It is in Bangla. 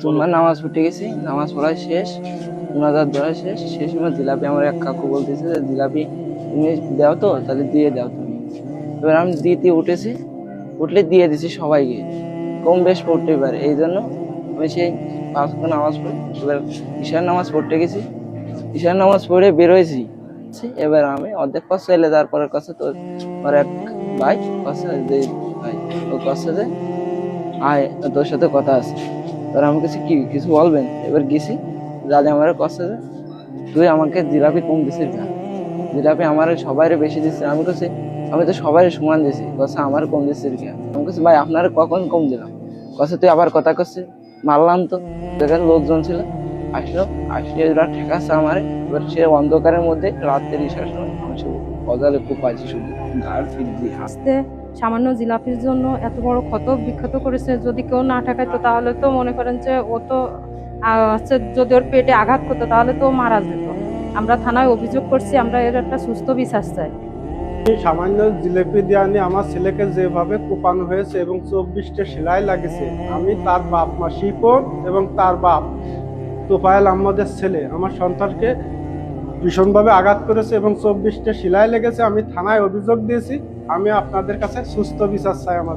জুম্মার নামাজ পড়তে গেছি, নামাজ পড়া শেষ, মোনাজাত ধরা শেষ। সে সময় জিলাপি আমার এক কাকু বলতেছে যে জিলাপি তুমি দাও তো, তাহলে দিয়ে দাও তুমি। এবার আমি দিতে উঠেছি, উঠলে দিয়ে দিছি সবাইকে, কম বেশ পড়তে পারে। এই জন্য আমি সেই 5 ওয়াক্ত নামাজ পড়ি। এবার ঈশার নামাজ পড়তে গেছি, ঈশার নামাজ পড়ে বেরোয়ছি। এবার আমি অর্ধেক কষ্ট এলে তারপরের কাছে তো আমার এক ভাই কাছে যে ভাই ও কাছে যে আয় তোর সাথে কথা আছে। এবার আমি কাছে কি কিছু বলবেন? এবার গেছি, দাদি আমার কাছে যে তুই আমাকে জিলাপি কম দিছিস না, জিলাপি আমার সবাই বেশি দিচ্ছে। আমি কাছে আমি তো সবাই সমান দিছি, কথা আমার কম দিচ্ছিস কি? আমি কাছে ভাই আপনার কখন কম দিলাম? কথা তুই আবার কথা করছে, মারলাম তো। যেখানে লোকজন ছিল আসলো, আসলে এরা ঠেকাচ্ছে আমার। এবার সে অন্ধকারের মধ্যে রাতের ঈশার সময় আমি সে অজালে খুব পাইছি, শুধু গাড় ফিট দিয়ে আসতে সামান্য জিলাপির জন্য এত বড় ক্ষত বিক্ষত করেছে। যদি কেউ না ঠেকাইতো তাহলে তো মনে করেন যে ও তো হচ্ছে, যদি ওর পেটে আঘাত করতো তাহলে তো ও মারা যেত। আমরা থানায় অভিযোগ করছি, আমরা এর একটা সুস্থ বিচার চাই। সামান্য জিলেপি দেওয়া নিয়ে আমার ছেলেকে যেভাবে কোপানো হয়েছে এবং 24টা সেলাই লাগেছে, আমি তার বাপ মা শিপন এবং তার বাপ তোফায়েল আহমদের ছেলে আমার সন্তানকে ভীষণভাবে আঘাত করেছে এবং 24টা সেলাই লেগেছে। আমি থানায় অভিযোগ দিয়েছি। আমি আপনাদের কাছে সুস্থ বিচার চাই। আমার